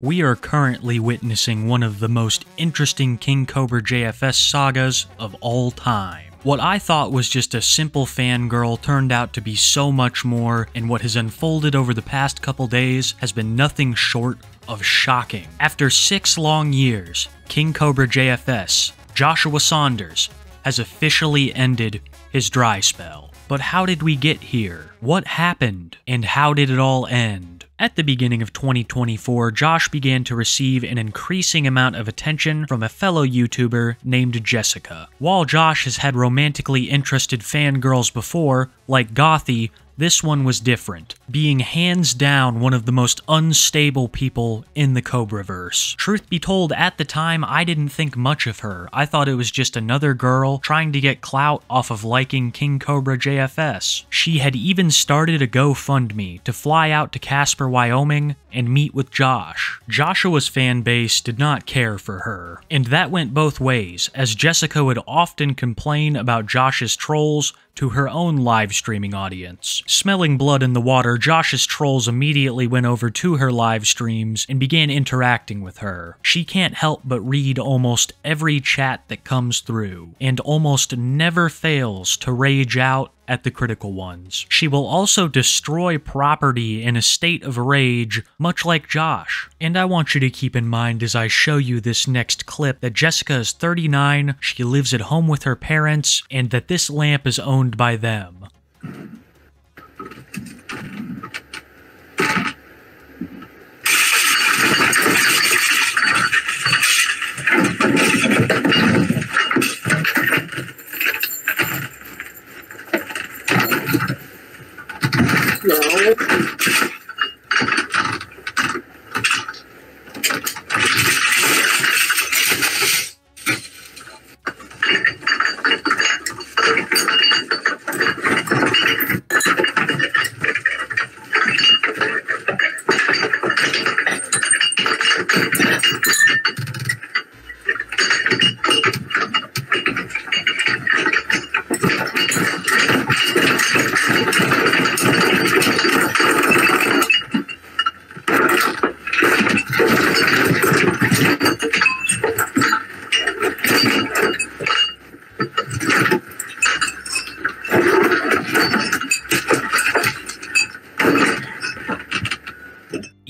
We are currently witnessing one of the most interesting Kingcobrajfs sagas of all time. What I thought was just a simple fangirl turned out to be so much more, and what has unfolded over the past couple days has been nothing short of shocking. After 6 long years, Kingcobrajfs, Joshua Saunders, has officially ended his dry spell. But how did we get here? What happened? And how did it all end? At the beginning of 2024, Josh began to receive an increasing amount of attention from a fellow YouTuber named Joshica. While Josh has had romantically interested fangirls before, like Gothy, this one was different, being hands down one of the most unstable people in the Cobraverse. Truth be told, at the time, I didn't think much of her. I thought it was just another girl trying to get clout off of liking Kingcobrajfs. She had even started a GoFundMe to fly out to Casper, Wyoming, and meet with Josh. Joshua's fan base did not care for her, and that went both ways, as Joshica would often complain about Josh's trolls to her own live streaming audience. Smelling blood in the water, Josh's trolls immediately went over to her live streams and began interacting with her. She can't help but read almost every chat that comes through, and almost never fails to rage out at the critical ones. She will also destroy property in a state of rage, much like Josh. And I want you to keep in mind as I show you this next clip that Joshica is 39, she lives at home with her parents, and that this lamp is owned by them.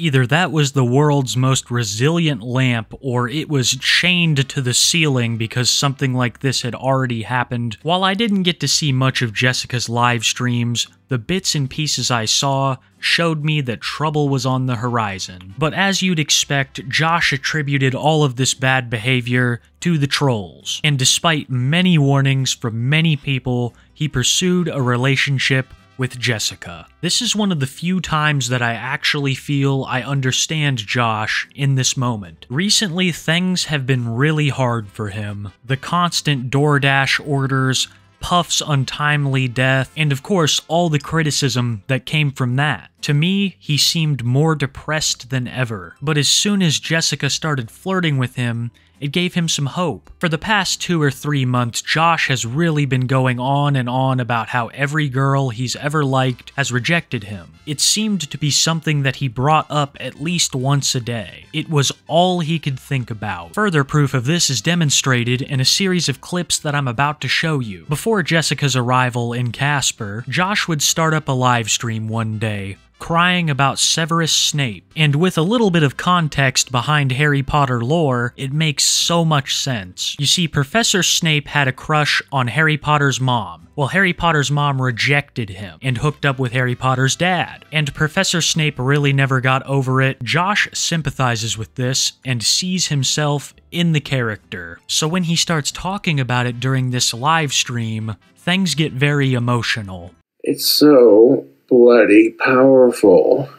Either that was the world's most resilient lamp, or it was chained to the ceiling because something like this had already happened. While I didn't get to see much of Joshica's live streams, the bits and pieces I saw showed me that trouble was on the horizon. But as you'd expect, Josh attributed all of this bad behavior to the trolls. And despite many warnings from many people, he pursued a relationship with Joshica. This is one of the few times that I actually feel I understand Josh in this moment. Recently, things have been really hard for him. The constant DoorDash orders, Puff's untimely death, and of course, all the criticism that came from that. To me, he seemed more depressed than ever. But as soon as Joshica started flirting with him, it gave him some hope. For the past 2 or 3 months, Josh has really been going on and on about how every girl he's ever liked has rejected him. It seemed to be something that he brought up at least once a day. It was all he could think about. Further proof of this is demonstrated in a series of clips that I'm about to show you. Before Joshica's arrival in Casper, Josh would start up a live stream one day, crying about Severus Snape, and with a little bit of context behind Harry Potter lore, it makes so much sense. You see, Professor Snape had a crush on Harry Potter's mom. Well, Harry Potter's mom rejected him and hooked up with Harry Potter's dad, and Professor Snape really never got over it. Josh sympathizes with this and sees himself in the character. So when he starts talking about it during this live stream, things get very emotional. It's so bloody powerful.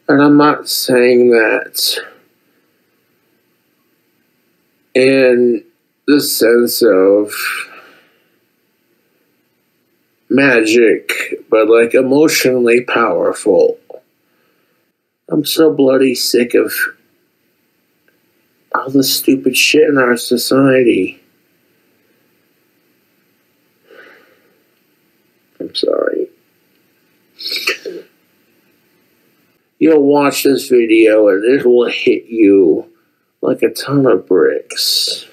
And I'm not saying that in the sense of magic, but like emotionally powerful. I'm so bloody sick of all the stupid shit in our society. I'm sorry. You'll watch this video and it will hit you like a ton of bricks.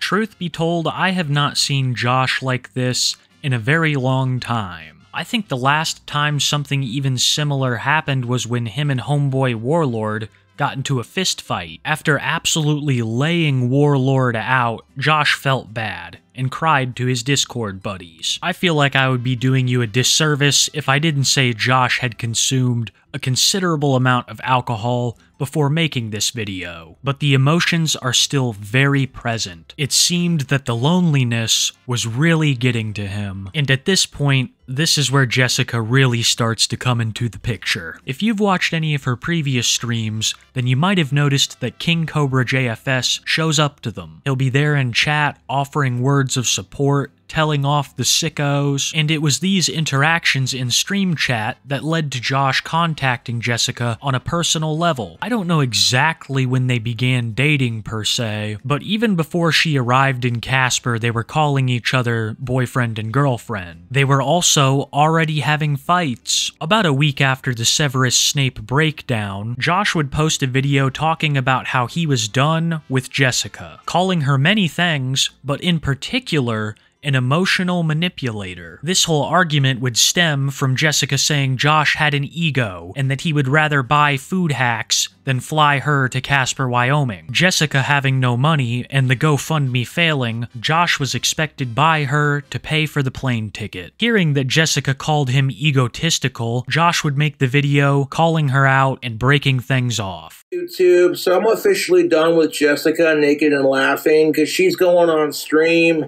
Truth be told, I have not seen Josh like this in a very long time. I think the last time something even similar happened was when him and homeboy Warlord got into a fist fight. After absolutely laying Warlord out, Josh felt bad and cried to his Discord buddies. I feel like I would be doing you a disservice if I didn't say Josh had consumed a considerable amount of alcohol before making this video, but the emotions are still very present. It seemed that the loneliness was really getting to him, and at this point, this is where Jessica really starts to come into the picture. If you've watched any of her previous streams, then you might have noticed that Kingcobrajfs shows up to them. He'll be there in chat, offering words of support, telling off the sickos, and it was these interactions in stream chat that led to Josh contacting Jessica on a personal level. I don't know exactly when they began dating per se, but even before she arrived in Casper, they were calling each other boyfriend and girlfriend. They were also already having fights. About a week after the Severus Snape breakdown, Josh would post a video talking about how he was done with Jessica, calling her many things, but in particular, an emotional manipulator. This whole argument would stem from Jessica saying Josh had an ego and that he would rather buy food hacks than fly her to Casper, Wyoming. Jessica having no money and the GoFundMe failing, Josh was expected by her to pay for the plane ticket. Hearing that Jessica called him egotistical, Josh would make the video calling her out and breaking things off. YouTube, so I'm officially done with Jessica naked and laughing because she's going on stream.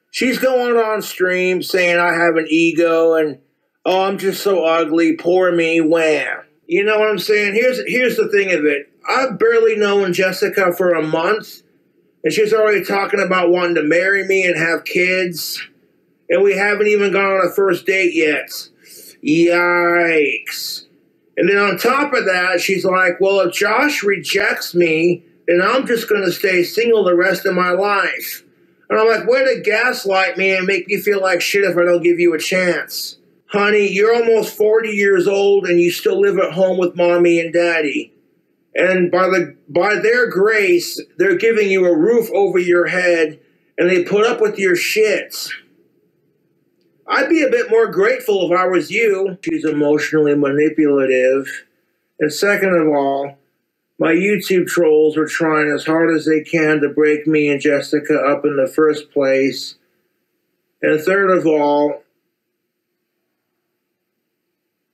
She's going on stream saying I have an ego and, oh, I'm just so ugly, poor me, wham. You know what I'm saying? Here's the thing of it. I've barely known Jessica for a month, and she's already talking about wanting to marry me and have kids, and we haven't even gone on a first date yet. Yikes. And then on top of that, she's like, well, if Josh rejects me, then I'm just going to stay single the rest of my life. And I'm like, way to gaslight me and make me feel like shit if I don't give you a chance. Honey, you're almost 40 years old and you still live at home with mommy and daddy. And by their grace, they're giving you a roof over your head and they put up with your shit. I'd be a bit more grateful if I was you. She's emotionally manipulative. And second of all, my YouTube trolls are trying as hard as they can to break me and Jessica up in the first place. And third of all,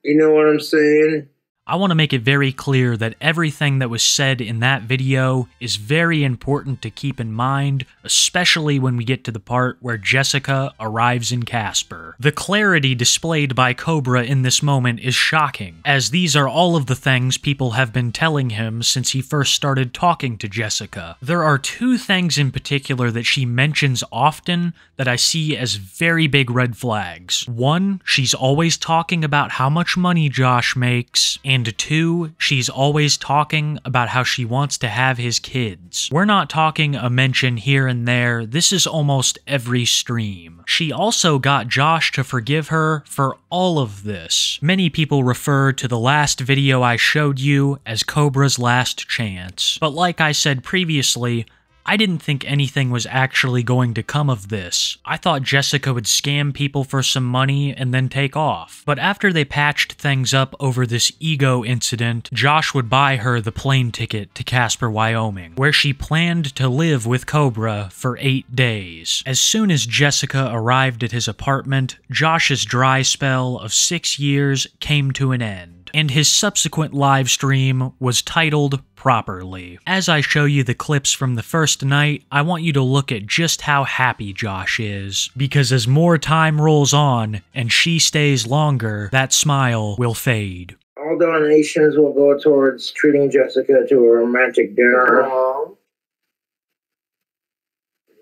you know what I'm saying? I want to make it very clear that everything that was said in that video is very important to keep in mind, especially when we get to the part where Jessica arrives in Casper. The clarity displayed by Cobra in this moment is shocking, as these are all of the things people have been telling him since he first started talking to Jessica. There are two things in particular that she mentions often that I see as very big red flags. One, she's always talking about how much money Josh makes, and two, she's always talking about how she wants to have his kids. We're not talking a mention here and there, this is almost every stream. She also got Josh to forgive her for all of this. Many people refer to the last video I showed you as Cobra's last chance. But like I said previously, I didn't think anything was actually going to come of this. I thought Jessica would scam people for some money and then take off. But after they patched things up over this ego incident, Josh would buy her the plane ticket to Casper, Wyoming, where she planned to live with Cobra for 8 days. As soon as Jessica arrived at his apartment, Josh's dry spell of 6 years came to an end, and his subsequent live stream was titled properly. As I show you the clips from the first night, I want you to look at just how happy Josh is, because as more time rolls on and she stays longer, that smile will fade. All donations will go towards treating Jessica to a romantic dinner. Aww.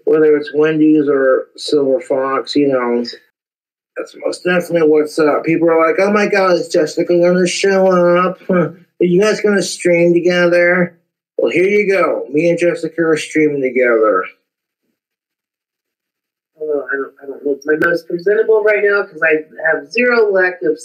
Whether it's Wendy's or Silver Fox, you know, that's most definitely what's up. People are like, oh my God, is Jessica going to show up? Are you guys going to stream together? Well, here you go. Me and Jessica are streaming together. Although I don't look my most presentable right now because I have zero lack of.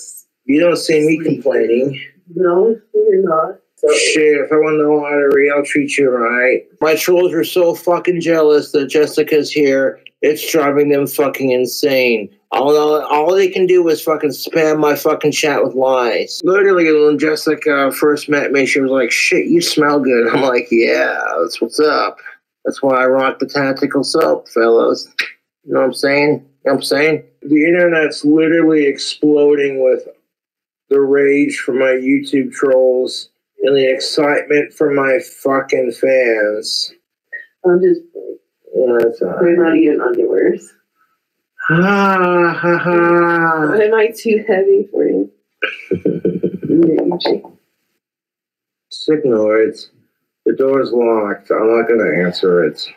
You don't see me complaining. No, you're not. So, shit, if I want to know how to read, I'll treat you right. My trolls are so fucking jealous that Jessica's here. It's driving them fucking insane. All they can do is fucking spam my fucking chat with lies. Literally, when Jessica first met me, she was like, shit, you smell good. I'm like, yeah, that's what's up. That's why I rock the tactical soap, fellas. You know what I'm saying? You know what I'm saying? The internet's literally exploding with the rage from my YouTube trolls and the excitement from my fucking fans. I'm just. They're not even underwears. Ha ha ha. Am I too heavy for you? Just ignore it. The door's locked. I'm not going to answer it.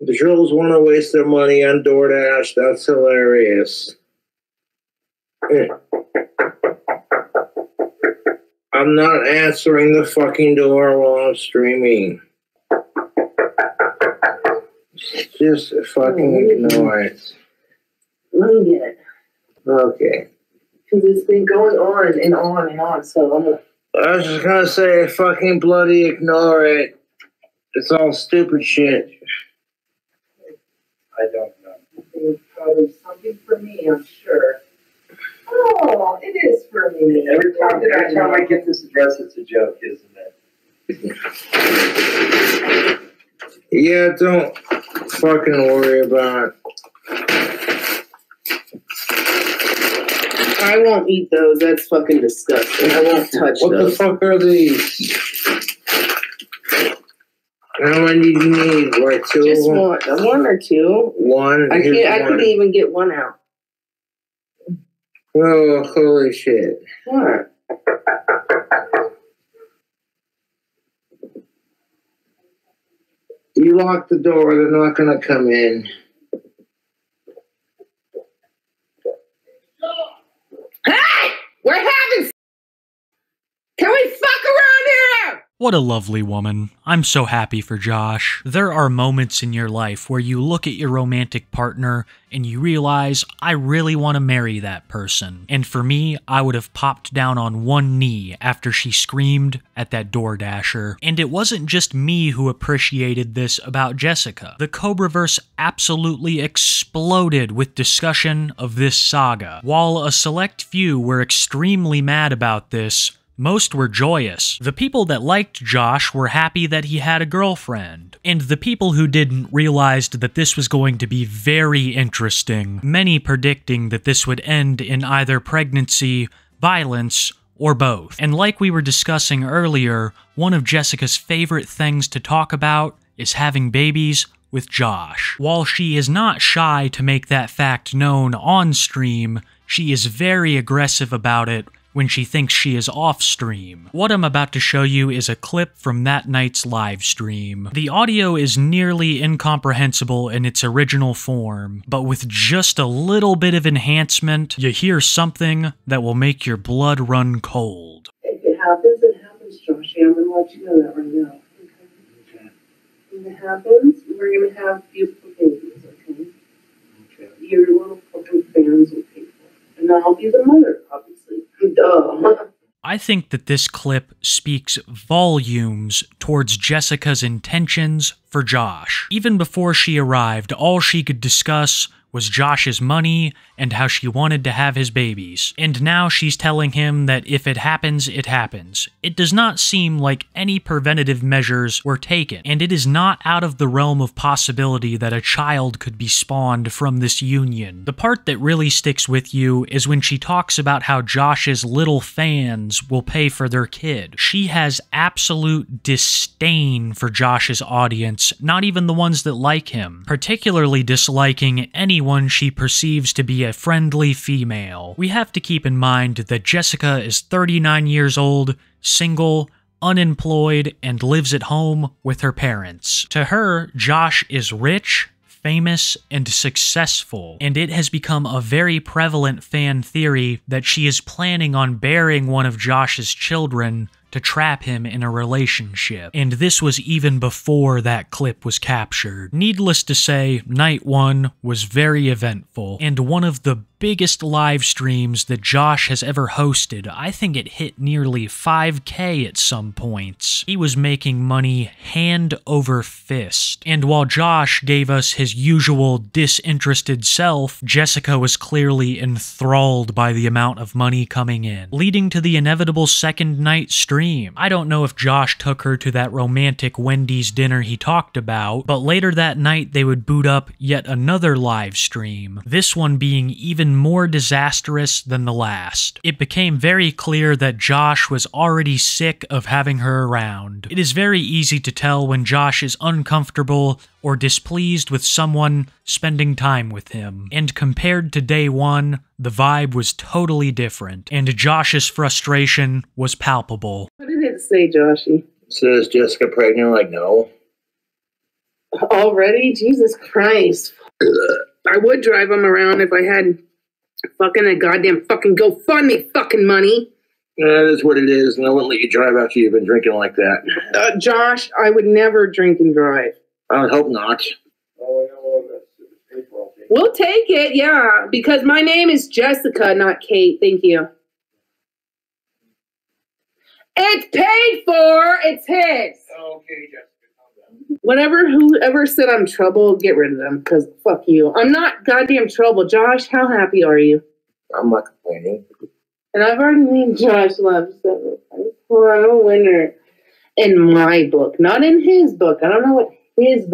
The trolls want to waste their money on DoorDash. That's hilarious. I'm not answering the fucking door while I'm streaming. Just fucking ignore it. Let me get it. Okay. Because it's been going on and on and on, so I'm gonna. I was just gonna say, fucking bloody ignore it. It's all stupid shit. I don't know. It's probably something for me, I'm sure. Oh, it is for me. Every time I get this address, it's a joke, isn't it? Yeah, don't fucking worry about it. I won't eat those. That's fucking disgusting. I won't touch what those. What the fuck are these? How many do you need? Like two? Just one or two. One? I couldn't even get one out. Oh, holy shit. What? You lock the door, they're not gonna come in. Hey! We're having. Can we fuck around here? What a lovely woman. I'm so happy for Josh. There are moments in your life where you look at your romantic partner and you realize, I really want to marry that person. And for me, I would have popped down on one knee after she screamed at that DoorDasher. And it wasn't just me who appreciated this about Jessica. The Cobraverse absolutely exploded with discussion of this saga. While a select few were extremely mad about this, most were joyous. The people that liked Josh were happy that he had a girlfriend. And the people who didn't realized that this was going to be very interesting, many predicting that this would end in either pregnancy, violence, or both. And like we were discussing earlier, one of Jessica's favorite things to talk about is having babies with Josh. While she is not shy to make that fact known on stream, she is very aggressive about it when she thinks she is off stream. What I'm about to show you is a clip from that night's live stream. The audio is nearly incomprehensible in its original form, but with just a little bit of enhancement, you hear something that will make your blood run cold. If it happens, Joshie. I'm gonna let you know that right now. Okay? When it happens, we're gonna have beautiful babies, okay? Your little fucking fans will pay for it. And I'll be the mother, obviously. Duh. I think that this clip speaks volumes towards Jessica's intentions for Josh. Even before she arrived, all she could discuss was Josh's money and how she wanted to have his babies. And now she's telling him that if it happens, it happens. It does not seem like any preventative measures were taken, and it is not out of the realm of possibility that a child could be spawned from this union. The part that really sticks with you is when she talks about how Josh's little fans will pay for their kid. She has absolute disdain for Josh's audience, not even the ones that like him, particularly disliking anyone anyone she perceives to be a friendly female. We have to keep in mind that Jessica is 39 years old, single, unemployed, and lives at home with her parents. To her, Josh is rich, famous, and successful, and it has become a very prevalent fan theory that she is planning on bearing one of Josh's children to trap him in a relationship, and this was even before that clip was captured. Needless to say, night one was very eventful, and one of the biggest live streams that Josh has ever hosted. I think it hit nearly 5K at some points. He was making money hand over fist, and while Josh gave us his usual disinterested self, Jessica was clearly enthralled by the amount of money coming in, leading to the inevitable second night stream. I don't know if Josh took her to that romantic Wendy's dinner he talked about, but later that night they would boot up yet another live stream, this one being even more disastrous than the last. It became very clear that Josh was already sick of having her around. It is very easy to tell when Josh is uncomfortable or displeased with someone spending time with him. And compared to day one, the vibe was totally different, and Josh's frustration was palpable. What did it say, Joshy? Says Jessica pregnant? Like, no. Already? Jesus Christ. I would drive him around if I had fucking a goddamn fucking GoFundMe fucking money. That is what it is, and I wouldn't let you drive after you've been drinking like that. Josh, I would never drink and drive. I would hope not. We'll take it, yeah, because my name is Jessica, not Kate. Thank you. It's paid for. It's his. Okay, Jessica. Whoever said I'm trouble, get rid of them, because fuck you. I'm not goddamn trouble. Josh, how happy are you? I'm not complaining. And I've already made Josh laugh several times. Well, I'm a winner in my book, not in his book. I don't know what his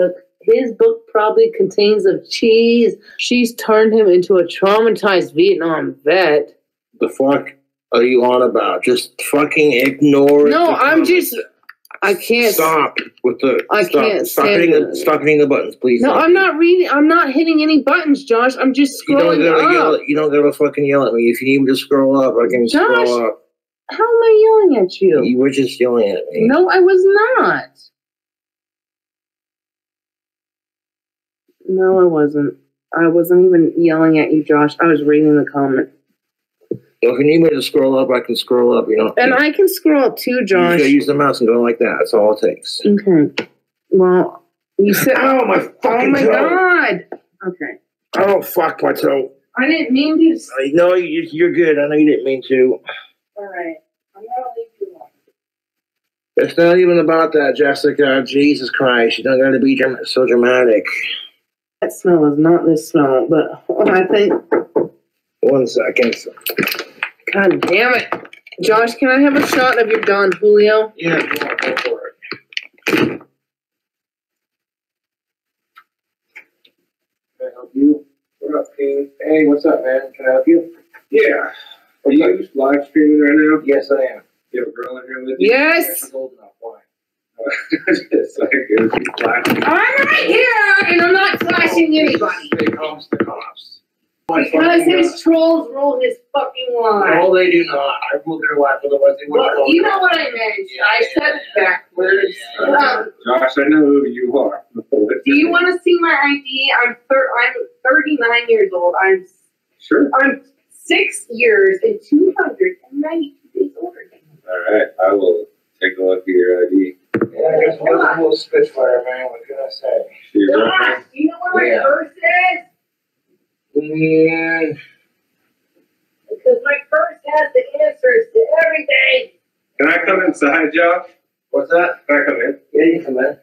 book probably contains of cheese. She's turned him into a traumatized Vietnam vet. The fuck are you on about? Just fucking ignore it. No, I can't. Stop with the. I can't. Stop hitting the buttons, please. No, I'm not reading. I'm not hitting any buttons, Josh. I'm just scrolling up. You don't gotta fucking yell at me. If you need me to scroll up, I can scroll up. How am I yelling at you? You were just yelling at me. No, I was not. No, I wasn't. I wasn't even yelling at you, Josh. I was reading the comment. Well, if you need me to scroll up, I can scroll up, you know. And I can scroll up too, Josh. You gotta use the mouse and go like that. That's all it takes. Okay. Well, you said... Oh, my fucking toe. God. Okay. Oh, fuck my toe. I didn't mean to... No, you're good. I know you didn't mean to. All right. I'm gonna leave you alone. It's not even about that, Jessica. Jesus Christ. You don't gotta be so dramatic. That smell is not this smell, but I think... 1 second. God damn it. Josh, can I have a shot of your Don Julio? Yeah, go for it. Can I help you? What up, King? Hey, what's up, man? Can I help you? Yeah. Are you live streaming right now? Yes, I am. You have a girl in here with you? Yes. She's old enough. Why? It's like she's flashing. I'm right here, and I'm not flashing anybody. They comes the cops. Because his trolls rule his fucking line. No, they do not. I rule their life, otherwise they would. Well, you know what I meant. Yeah, I said it backwards. Josh, I know who you are. Do you want to see my ID? I'm 39 years old. I'm 6 years and 292 days older. All right, I will take a look at your ID. Yeah, I guess I'm a little spitfire, man. What can I say? Do you know what my purse is? Yeah. Because my purse has the answers to everything. Can I come inside, Joe? What's that? Can I come in? Yeah, you can come in.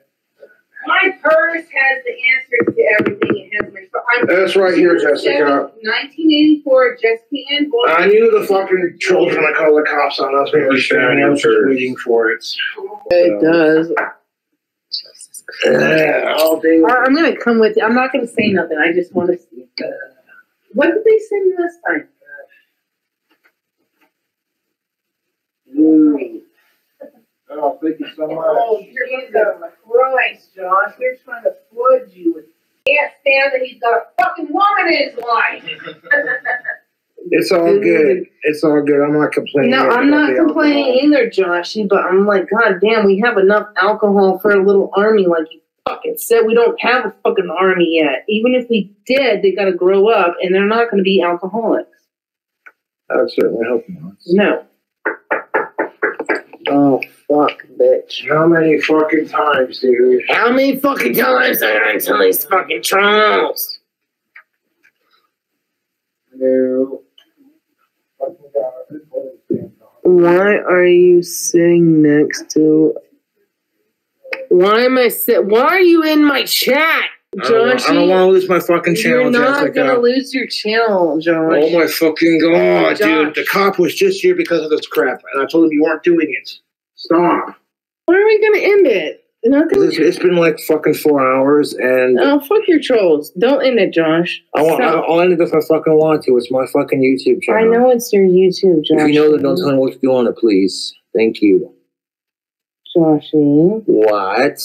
My purse has the answers to everything. It has my. That's right here, Jessica. 1984, Jessica Ann Boyd. I knew the fucking trolls when I called the cops on us. We were standing. I was just waiting for it. It does. All day. I'm going to come with you. I'm not going to say nothing. I just want to see. What did they say last time? Oh, thank you so much. Oh, Jesus Christ, Josh. They're trying to flood you with can't stand that he's got a fucking woman in his life. It's all good. It's all good. I'm not complaining. No, I'm not complaining either, Joshy, but I'm like, God damn, we have enough alcohol for a little army, like you fucking said. We don't have a fucking army yet. Even if we did, they gotta grow up, and they're not gonna be alcoholics. I would certainly hope not. No. Oh, fuck, bitch. How many fucking times, dude? How many fucking times I gotta tell these fucking trolls? No. Why are you sitting next to... Why are you in my chat, Josh? I don't want to lose my fucking channel, You're not Jessica. gonna lose your channel, Josh. Oh my fucking god, Josh. dude. The cop was just here because of this crap, and I told him you weren't doing it. Stop. When are we gonna end it? It's been like fucking 4 hours, and Oh, fuck your trolls. Don't end it, Josh. I'll end it if I fucking want to. It's my fucking YouTube channel. I know it's your YouTube, Josh. If you know that, don't tell me what to do on it, please. Thank you. Joshy. What?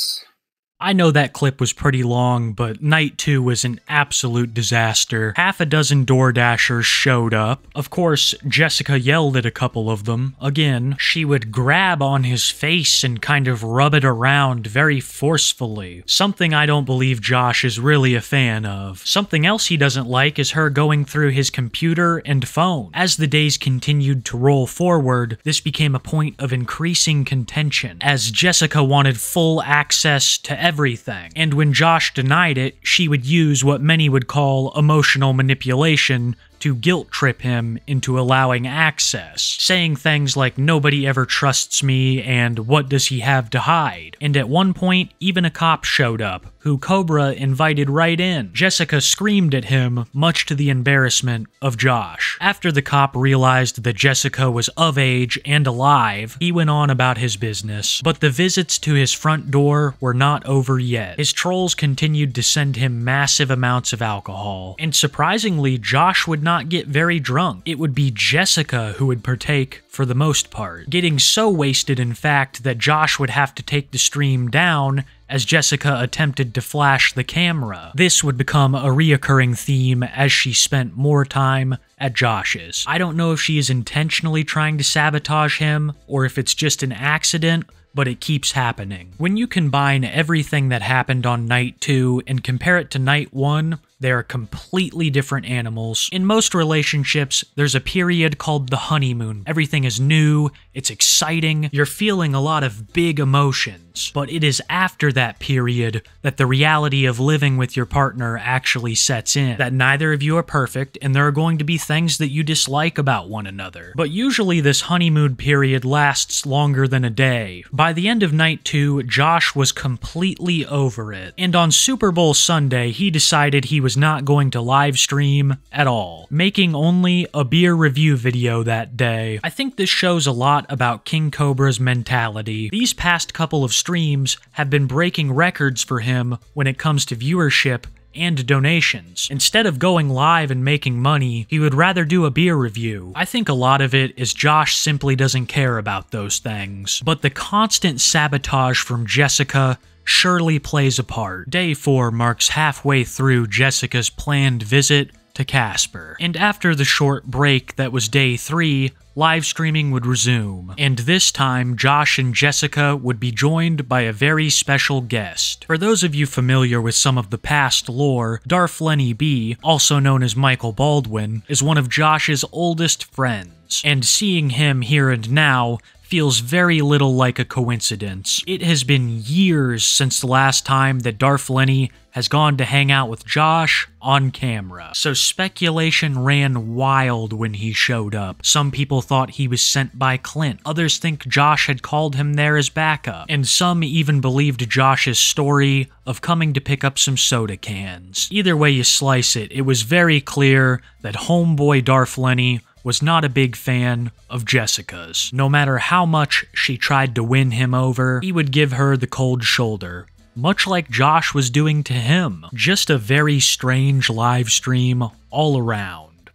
I know that clip was pretty long, but night 2 was an absolute disaster. Half a dozen Door Dashers showed up. Of course, Jessica yelled at a couple of them. Again, she would grab on his face and kind of rub it around very forcefully. Something I don't believe Josh is really a fan of. Something else he doesn't like is her going through his computer and phone. As the days continued to roll forward, this became a point of increasing contention, as Jessica wanted full access to everything, and when Josh denied it, she would use what many would call emotional manipulation to guilt trip him into allowing access, saying things like nobody ever trusts me and what does he have to hide. And at one point, even a cop showed up, who Cobra invited right in. Jessica screamed at him, much to the embarrassment of Josh. After the cop realized that Jessica was of age and alive, he went on about his business, but the visits to his front door were not over yet. His trolls continued to send him massive amounts of alcohol, and surprisingly, Josh would not get very drunk. It would be Jessica who would partake for the most part, getting so wasted in fact that Josh would have to take the stream down as Jessica attempted to flash the camera. This would become a reoccurring theme as she spent more time at Josh's. I don't know if she is intentionally trying to sabotage him or if it's just an accident, but it keeps happening. When you combine everything that happened on night 2 and compare it to night 1, they are completely different animals. In most relationships, there's a period called the honeymoon. Everything is new, it's exciting, you're feeling a lot of big emotions. But it is after that period that the reality of living with your partner actually sets in. That neither of you are perfect, and there are going to be things that you dislike about one another. But usually this honeymoon period lasts longer than a day. By the end of night 2, Josh was completely over it. And on Super Bowl Sunday, he decided he was not going to live stream at all, making only a beer review video that day. I think this shows a lot about King Cobra's mentality. These past couple of streams have been breaking records for him when it comes to viewership and donations. Instead of going live and making money, he would rather do a beer review. I think a lot of it is Josh simply doesn't care about those things. But the constant sabotage from Jessica surely plays a part. Day 4 marks halfway through Jessica's planned visit to Casper. And after the short break that was day 3, live streaming would resume. And this time, Josh and Jessica would be joined by a very special guest. For those of you familiar with some of the past lore, Darth Lenny B, also known as Michael Baldwin, is one of Josh's oldest friends. And seeing him here and now feels very little like a coincidence. It has been years since the last time that Darth Lenny has gone to hang out with Josh on camera. So speculation ran wild when he showed up. Some people thought he was sent by Clint. Others think Josh had called him there as backup. And some even believed Josh's story of coming to pick up some soda cans. Either way you slice it, it was very clear that homeboy Darth Lenny was not a big fan of Jessica's. No matter how much she tried to win him over, he would give her the cold shoulder, much like Josh was doing to him. Just a very strange live stream all around.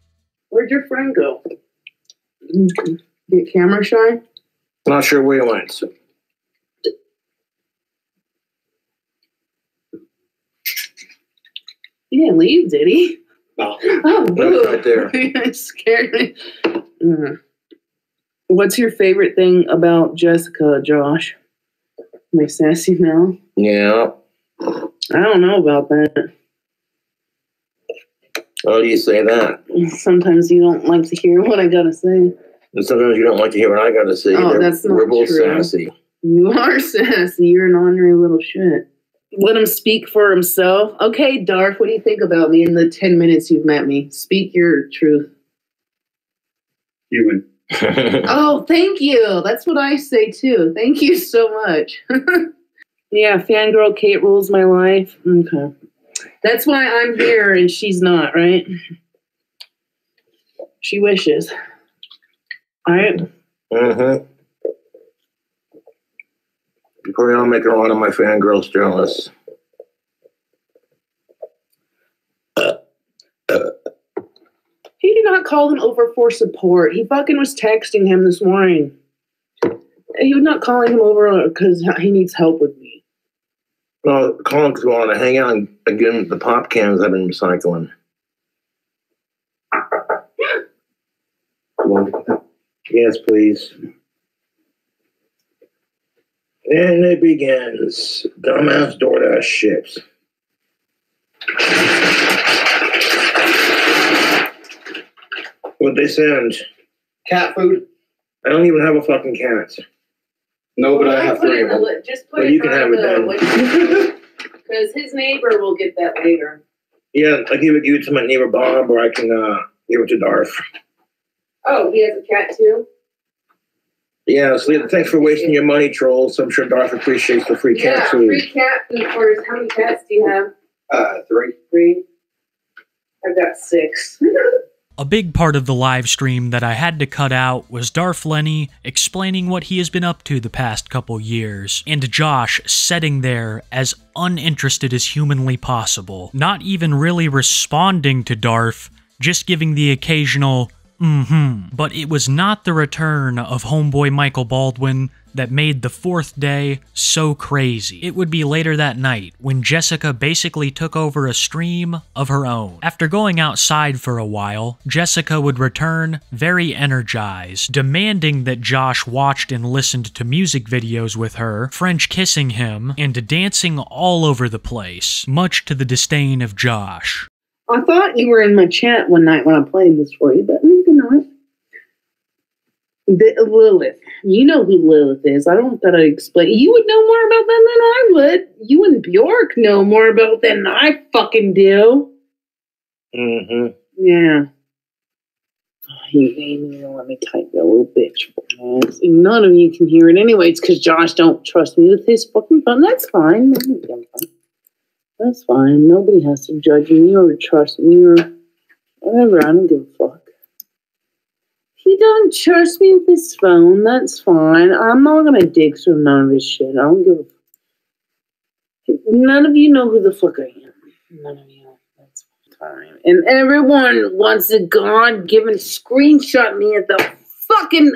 Where'd your friend go? Get camera shy? Not sure where he went. He didn't leave, did he? No. Oh, boo. Right there. It scared me. What's your favorite thing about Jessica, Josh? My sassy mouth? Yeah. I don't know about that. Why do you say that? Sometimes you don't like to hear what I gotta say. And sometimes you don't like to hear what I gotta say. Oh, that's not We're both true. sassy. You are sassy. You're an ornery little shit. Let him speak for himself. Okay, Darth, what do you think about me in the 10 minutes you've met me? Speak your truth. Human. Oh, thank you. That's what I say too. Thank you so much. Yeah, fangirl Kate rules my life. Okay. That's why I'm here and she's not, right? She wishes. All right. Mm-hmm. You probably don't make a lot of my fangirls jealous. He did not call him over for support. He fucking was texting him this morning. He was not calling him over because he needs help with me. Well, call him because we want to hang out and again the pop cans I've been recycling. Yes, please. And it begins. Dumbass DoorDash shit. What'd they send? Cat food? I don't even have a fucking cat. No, but I have three of them. Just put Well, it you can have it then. Because his neighbor will get that later. Yeah, I give it to my neighbor Bob, or I can give it to Darth. Oh, he has a cat too? Yeah, so thanks for wasting your money, trolls. I'm sure Darth appreciates the free cat food. Free cat food for us. How many cats do you have? 3. 3. I've got 6. A big part of the live stream that I had to cut out was Darth Lenny explaining what he has been up to the past couple years, and Josh sitting there as uninterested as humanly possible, not even really responding to Darth, just giving the occasional But it was not the return of homeboy Michael Baldwin that made the 4th day so crazy. It would be later that night when Jessica basically took over a stream of her own. After going outside for a while, Jessica would return very energized, demanding that Josh watched and listened to music videos with her, French kissing him, and dancing all over the place, much to the disdain of Josh. I thought you were in my chat one night when I played this for you, but maybe not. Lilith. You know who Lilith is. I don't gotta explain. You would know more about that than I would. You and Bjork know more about that than I fucking do. Mm-hmm. Yeah. Oh, you ain't even let me type that little bitch. None of you can hear it anyway. It's because Josh don't trust me with his fucking phone. That's fine. That's fine. Nobody has to judge me or trust me or whatever. I don't give a fuck. He don't trust me with his phone. That's fine. I'm not gonna dig through none of his shit. I don't give a fuck. None of you know who the fuck I am. None of you. That's fine. And everyone wants a God-given screenshot me at the fucking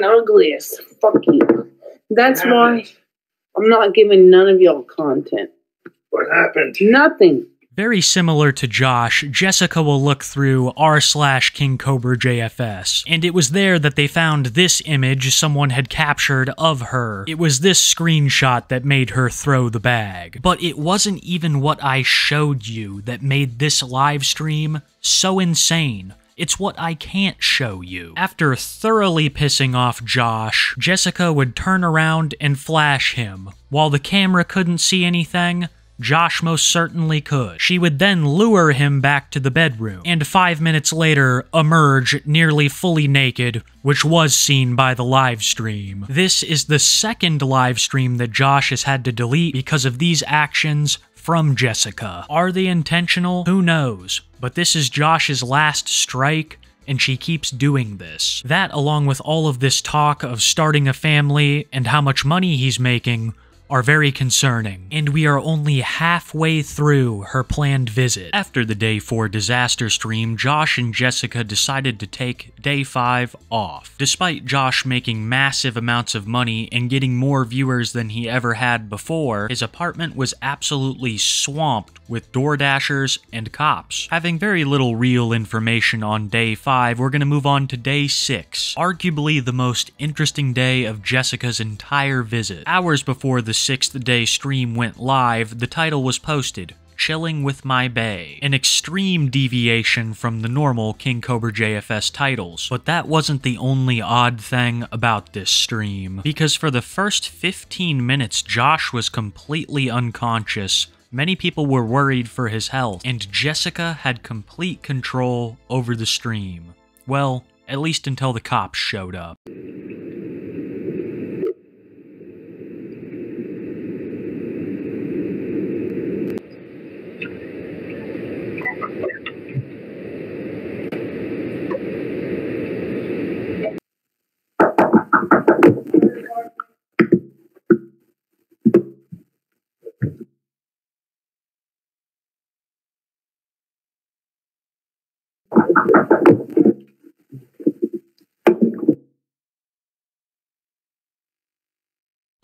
ugliest. Fuck you. That's why I'm not giving none of y'all content. What happened? Nothing. Very similar to Josh, Jessica will look through r/Kingcobrajfs, and it was there that they found this image someone had captured of her. It was this screenshot that made her throw the bag. But it wasn't even what I showed you that made this live stream so insane. It's what I can't show you. After thoroughly pissing off Josh, Jessica would turn around and flash him. While the camera couldn't see anything, Josh most certainly could. She would then lure him back to the bedroom, and 5 minutes later emerge nearly fully naked, which was seen by the live stream. This is the second live stream that Josh has had to delete because of these actions from Jessica. Are they intentional? Who knows? But this is Josh's last strike, and she keeps doing this. That, along with all of this talk of starting a family and how much money he's making, are very concerning, and we are only halfway through her planned visit. After the Day 4 disaster stream, Josh and Jessica decided to take Day 5 off. Despite Josh making massive amounts of money and getting more viewers than he ever had before, his apartment was absolutely swamped with DoorDashers and cops. Having very little real information on Day 5, we're going to move on to Day 6, arguably the most interesting day of Jessica's entire visit. Hours before the 6th day stream went live, the title was posted, "Chilling with My bae," an extreme deviation from the normal Kingcobrajfs titles. But that wasn't the only odd thing about this stream, because for the first 15 minutes Josh was completely unconscious. Many people were worried for his health, and Jessica had complete control over the stream. Well, at least until the cops showed up.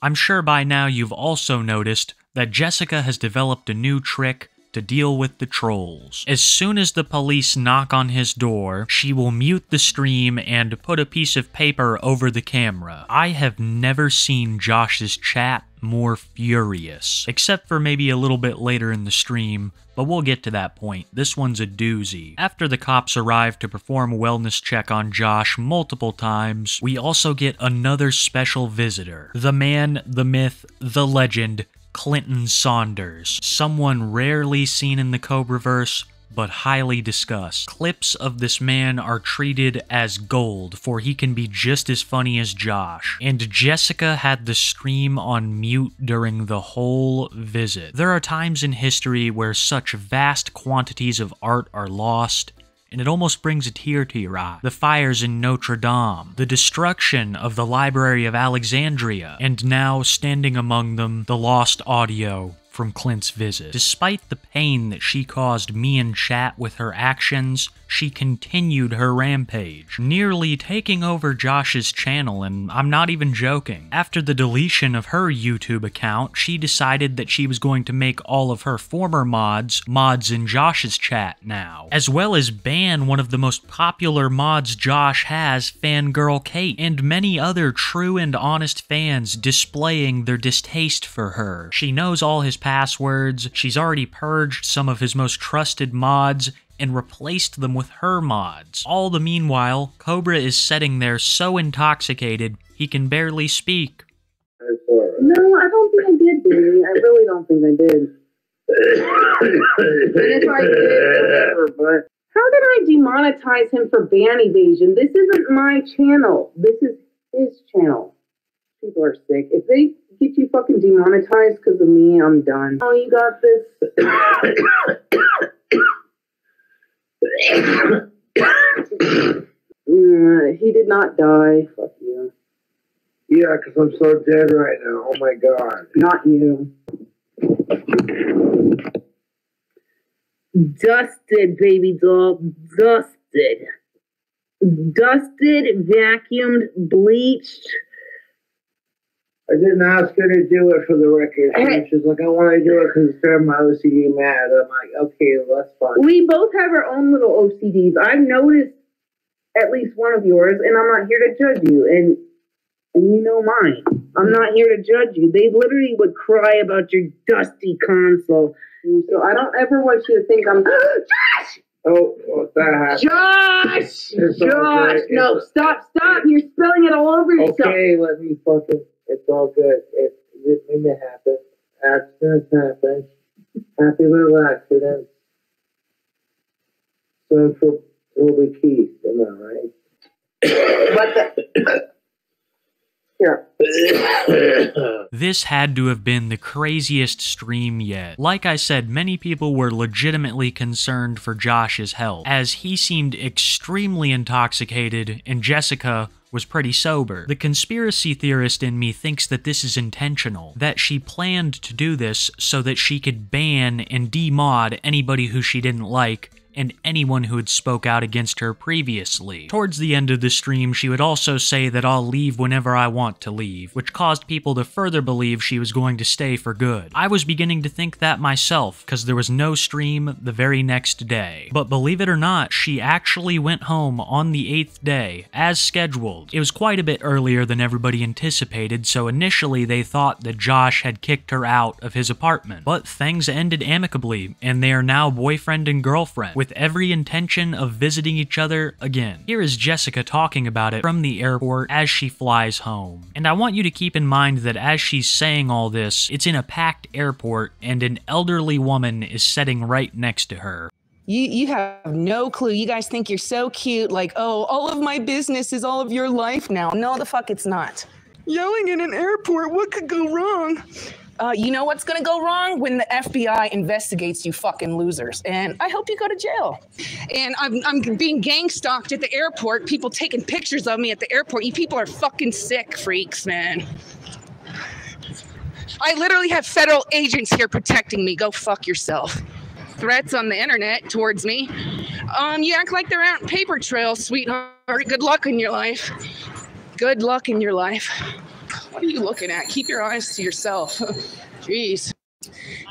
I'm sure by now you've also noticed that Jessica has developed a new trick to deal with the trolls. As soon as the police knock on his door, she will mute the stream and put a piece of paper over the camera. I have never seen Josh's chat more furious, except for maybe a little bit later in the stream, but we'll get to that point. This one's a doozy. After the cops arrive to perform a wellness check on Josh multiple times, we also get another special visitor. The man, the myth, the legend, Clinton Saunders. Someone rarely seen in the Cobraverse, but highly discussed. Clips of this man are treated as gold, for he can be just as funny as Josh. And Jessica had the stream on mute during the whole visit. There are times in history where such vast quantities of art are lost, and it almost brings a tear to your eye. The fires in Notre Dame, the destruction of the Library of Alexandria, and now, standing among them, the lost audio from Clint's visit. Despite the pain that she caused me and chat with her actions, she continued her rampage, nearly taking over Josh's channel, and I'm not even joking. After the deletion of her YouTube account, she decided that she was going to make all of her former mods in Josh's chat now, as well as ban one of the most popular mods Josh has, Fangirl Kate, and many other true and honest fans displaying their distaste for her. She knows all his passwords, she's already purged some of his most trusted mods, and replaced them with her mods. All the meanwhile, Cobra is sitting there so intoxicated, he can barely speak. No, I don't think I did, baby. I really don't think I did. And if I did, whatever, but how did I demonetize him for ban evasion? This isn't my channel. This is his channel. People are sick. If they get you fucking demonetized because of me, I'm done. Oh, you got this. He did not die. Fuck you. Yeah, because I'm so dead right now. Oh my god. Not you. Dusted, baby doll. Dusted. Dusted, vacuumed, bleached. I didn't ask her to do it for the record. She's like, I want to do it because it's driving my OCD mad. I'm like, okay, well, that's fine. We both have our own little OCDs. I've noticed at least one of yours, and I'm not here to judge you. And you know mine. I'm not here to judge you. They literally would cry about your dusty console. So I don't ever want you to think I'm... Josh! Oh, well, that happened. Josh! Josh! No, stop. You're spelling it all over yourself. Okay, let me fucking... It's all good. It didn't happen. Accidents happen. Happy little accidents. So for will be keys, am I right? What the... Here. This had to have been the craziest stream yet. Like I said, many people were legitimately concerned for Josh's health, as he seemed extremely intoxicated and Jessica was pretty sober. The conspiracy theorist in me thinks that this is intentional, that she planned to do this so that she could ban and demod anybody who she didn't like, and anyone who had spoke out against her previously. Towards the end of the stream, she would also say that I'll leave whenever I want to leave, which caused people to further believe she was going to stay for good. I was beginning to think that myself, because there was no stream the very next day. But believe it or not, she actually went home on the 8th day, as scheduled. It was quite a bit earlier than everybody anticipated, so initially they thought that Josh had kicked her out of his apartment. But things ended amicably, and they are now boyfriend and girlfriend, with every intention of visiting each other again. Here is Jessica talking about it from the airport as she flies home. And I want you to keep in mind that as she's saying all this, it's in a packed airport and an elderly woman is sitting right next to her. You have no clue. You guys think you're so cute, like, oh, all of my business is all of your life now. No, the fuck it's not. Yelling in an airport, what could go wrong? You know what's gonna go wrong? When the FBI investigates you fucking losers. And I hope you go to jail. And I'm being gang stalked at the airport, people taking pictures of me at the airport. You people are fucking sick freaks, man. I literally have federal agents here protecting me. Go fuck yourself. Threats on the internet towards me. You act like there aren't paper trails, sweetheart. Good luck in your life. Good luck in your life. What are you looking at? Keep your eyes to yourself. Jeez.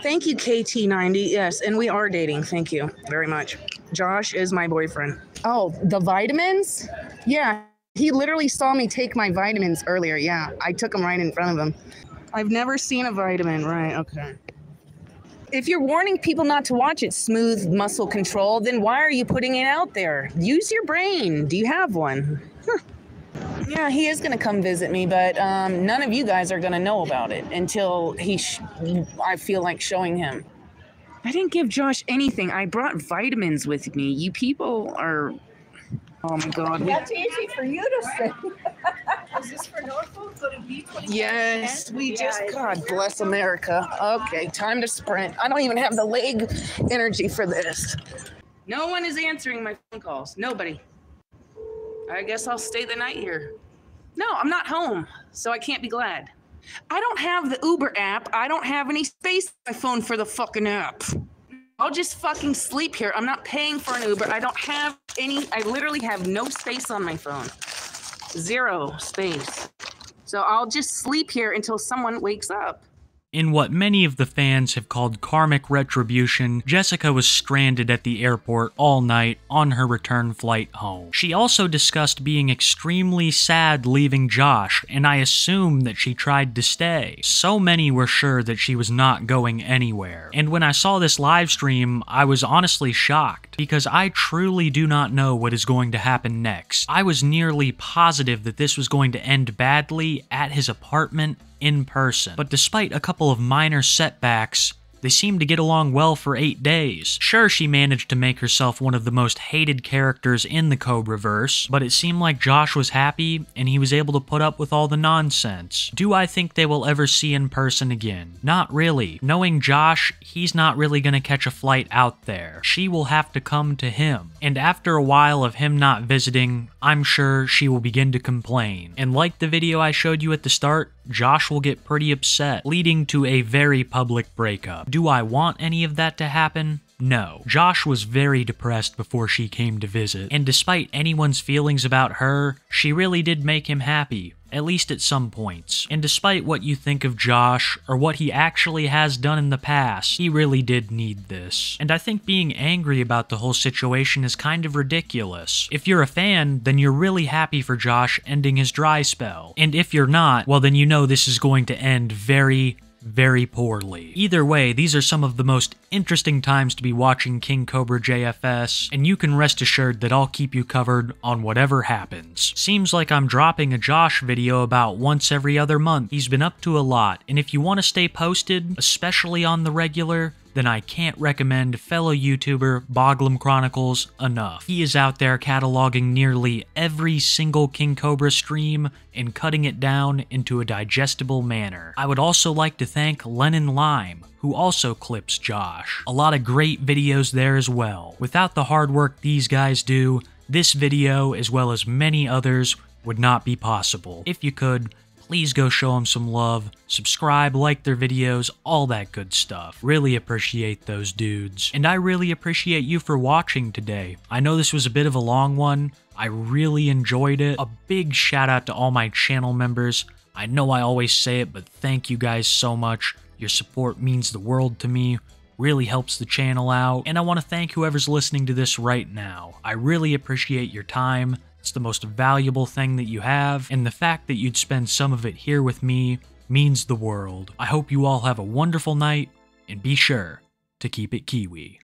Thank you, KT90. Yes, and we are dating. Thank you very much. Josh is my boyfriend. Oh, the vitamins? Yeah, he literally saw me take my vitamins earlier. Yeah, I took them right in front of him. I've never seen a vitamin. Right, okay. If you're warning people not to watch it, Smooth Muscle Control, then why are you putting it out there? Use your brain. Do you have one? Yeah, he is going to come visit me, but none of you guys are going to know about it until I feel like showing him. I didn't give Josh anything. I brought vitamins with me. You people are... Oh, my God. That's easy for you to say. Is this for Norfolk? Go to B-21? Yes, we just... God bless America. Okay, time to sprint. I don't even have the leg energy for this. No one is answering my phone calls. Nobody. I guess I'll stay the night here. No, I'm not home, so I can't be glad. I don't have the Uber app. I don't have any space on my phone for the fucking app. I'll just fucking sleep here. I'm not paying for an Uber. I don't have any. I literally have no space on my phone. Zero space. So I'll just sleep here until someone wakes up. In what many of the fans have called karmic retribution, Jessica was stranded at the airport all night on her return flight home. She also discussed being extremely sad leaving Josh, and I assume that she tried to stay. So many were sure that she was not going anywhere. And when I saw this live stream, I was honestly shocked, because I truly do not know what is going to happen next. I was nearly positive that this was going to end badly at his apartment in person. But despite a couple of minor setbacks, they seemed to get along well for 8 days. Sure, she managed to make herself one of the most hated characters in the Cobraverse, but it seemed like Josh was happy and he was able to put up with all the nonsense. Do I think they will ever see in person again? Not really. Knowing Josh, he's not really gonna catch a flight out there. She will have to come to him. And after a while of him not visiting, I'm sure she will begin to complain. And like the video I showed you at the start, Josh will get pretty upset, leading to a very public breakup. Do I want any of that to happen? No. Josh was very depressed before she came to visit, and despite anyone's feelings about her, she really did make him happy, at least at some points. And despite what you think of Josh, or what he actually has done in the past, he really did need this. And I think being angry about the whole situation is kind of ridiculous. If you're a fan, then you're really happy for Josh ending his dry spell. And if you're not, well then you know this is going to end very poorly. Either way, these are some of the most interesting times to be watching Kingcobrajfs, and you can rest assured that I'll keep you covered on whatever happens. Seems like I'm dropping a Josh video about once every other month. He's been up to a lot, and if you want to stay posted, especially on the regular, then I can't recommend fellow YouTuber Boglum Chronicles enough. He is out there cataloging nearly every single King Cobra stream and cutting it down into a digestible manner. I would also like to thank Lennon Lime, who also clips Josh. A lot of great videos there as well. Without the hard work these guys do, this video, as well as many others, would not be possible. If you could, please go show them some love, subscribe, like their videos, all that good stuff. Really appreciate those dudes. And I really appreciate you for watching today. I know this was a bit of a long one. I really enjoyed it. A big shout out to all my channel members. I know I always say it, but thank you guys so much. Your support means the world to me, really helps the channel out, and I want to thank whoever's listening to this right now. I really appreciate your time. It's the most valuable thing that you have, and the fact that you'd spend some of it here with me means the world. I hope you all have a wonderful night, and be sure to keep it Kiwi.